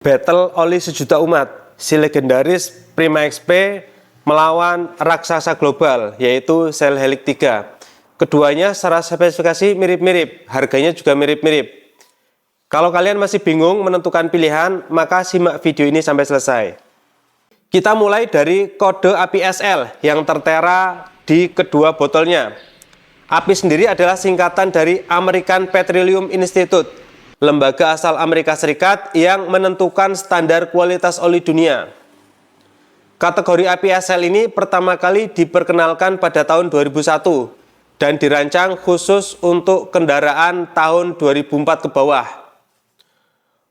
Battle oli sejuta umat, si legendaris Prima XP melawan raksasa global, yaitu Cell Helix 3. Keduanya secara spesifikasi mirip-mirip, harganya juga mirip-mirip. Kalau kalian masih bingung menentukan pilihan, maka simak video ini sampai selesai. Kita mulai dari kode API SL yang tertera di kedua botolnya. API sendiri adalah singkatan dari American Petroleum Institute, lembaga asal Amerika Serikat yang menentukan standar kualitas oli dunia. Kategori API SL ini pertama kali diperkenalkan pada tahun 2001 dan dirancang khusus untuk kendaraan tahun 2004 ke bawah.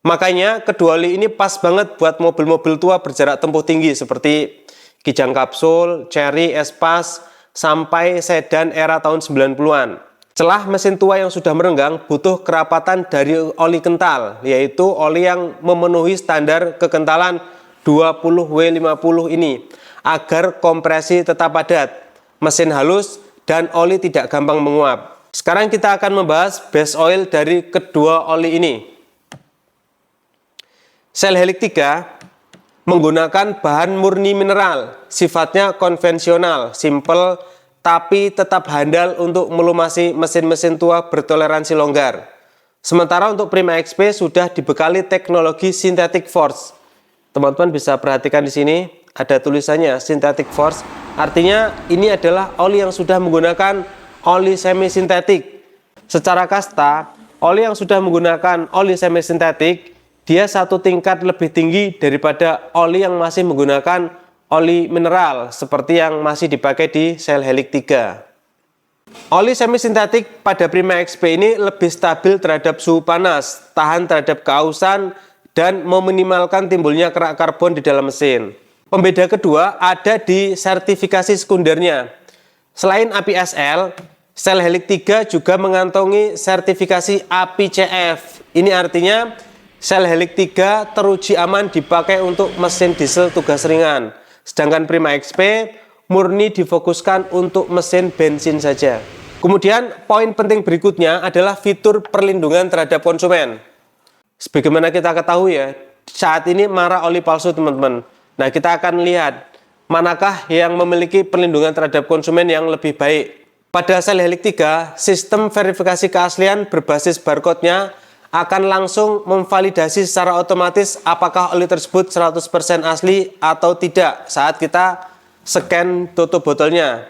Makanya kedua oli ini pas banget buat mobil-mobil tua berjarak tempuh tinggi seperti Kijang Kapsul, Chery, Espas, sampai sedan era tahun 90-an. Celah mesin tua yang sudah merenggang butuh kerapatan dari oli kental, yaitu oli yang memenuhi standar kekentalan 20W50 ini, agar kompresi tetap padat, mesin halus, dan oli tidak gampang menguap. Sekarang kita akan membahas base oil dari kedua oli ini. Cell Helix 3 menggunakan bahan murni mineral, sifatnya konvensional, simple, tapi tetap handal untuk melumasi mesin-mesin tua bertoleransi longgar. Sementara untuk Prima XP sudah dibekali teknologi synthetic force. Teman-teman bisa perhatikan di sini ada tulisannya synthetic force. Artinya ini adalah oli yang sudah menggunakan oli semi sintetik. Secara kasta, oli yang sudah menggunakan oli semi sintetik dia satu tingkat lebih tinggi daripada oli yang masih menggunakan oli mineral seperti yang masih dipakai di Cell Helix 3. Oli semi sintetik pada Prima XP ini lebih stabil terhadap suhu panas, tahan terhadap keausan, dan meminimalkan timbulnya kerak karbon di dalam mesin. Pembeda kedua ada di sertifikasi sekundernya. Selain API SL, Cell Helix 3 juga mengantongi sertifikasi API-CF. Ini artinya Cell Helix 3 teruji aman dipakai untuk mesin diesel tugas ringan. Sedangkan Prima XP murni difokuskan untuk mesin bensin saja. Kemudian poin penting berikutnya adalah fitur perlindungan terhadap konsumen. Sebagaimana kita ketahui ya, saat ini marak oli palsu teman-teman. Nah, kita akan lihat manakah yang memiliki perlindungan terhadap konsumen yang lebih baik. Pada Cell Helix 3, sistem verifikasi keaslian berbasis barcode-nya akan langsung memvalidasi secara otomatis apakah oli tersebut 100% asli atau tidak saat kita scan tutup botolnya.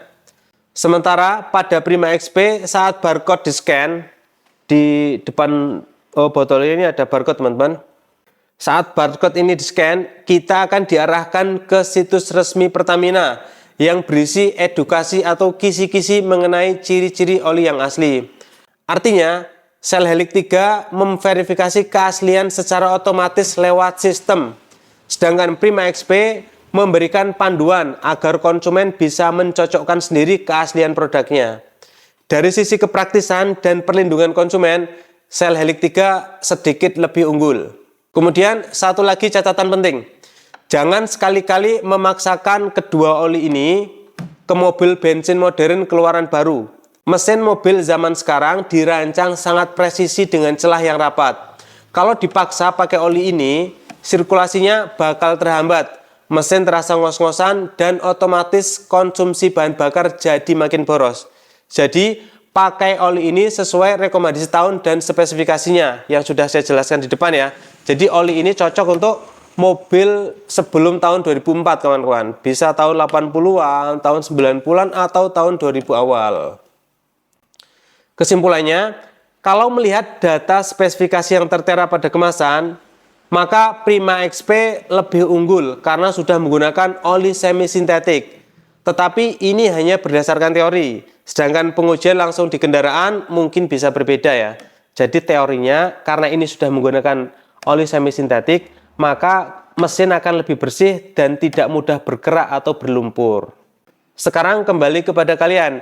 Sementara pada Prima XP saat barcode di scan di depan botol ini ada barcode teman-teman. Saat barcode ini di scan, kita akan diarahkan ke situs resmi Pertamina yang berisi edukasi atau kisi-kisi mengenai ciri-ciri oli yang asli. Artinya Cell Helix 3 memverifikasi keaslian secara otomatis lewat sistem. Sedangkan Prima XP memberikan panduan agar konsumen bisa mencocokkan sendiri keaslian produknya. Dari sisi kepraktisan dan perlindungan konsumen, Cell Helix 3 sedikit lebih unggul. Kemudian satu lagi catatan penting. Jangan sekali-kali memaksakan kedua oli ini ke mobil bensin modern keluaran baru. Mesin mobil zaman sekarang dirancang sangat presisi dengan celah yang rapat. Kalau dipaksa pakai oli ini, sirkulasinya bakal terhambat, mesin terasa ngos-ngosan, dan otomatis konsumsi bahan bakar jadi makin boros. Jadi, pakai oli ini sesuai rekomendasi tahun dan spesifikasinya yang sudah saya jelaskan di depan ya. Jadi, oli ini cocok untuk mobil sebelum tahun 2004 kawan-kawan. Bisa tahun 80-an, tahun 90-an, atau tahun 2000 awal. Kesimpulannya, kalau melihat data spesifikasi yang tertera pada kemasan, maka Prima XP lebih unggul karena sudah menggunakan oli semi sintetik. Tetapi ini hanya berdasarkan teori, sedangkan pengujian langsung di kendaraan mungkin bisa berbeda ya. Jadi teorinya, karena ini sudah menggunakan oli semi sintetik, maka mesin akan lebih bersih dan tidak mudah berkerak atau berlumpur. Sekarang kembali kepada kalian.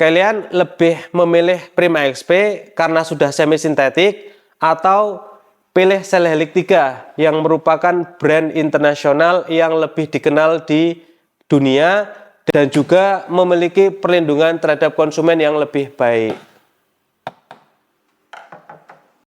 Kalian lebih memilih Prima XP karena sudah semi sintetik atau pilih Cell Helix 3 yang merupakan brand internasional yang lebih dikenal di dunia dan juga memiliki perlindungan terhadap konsumen yang lebih baik.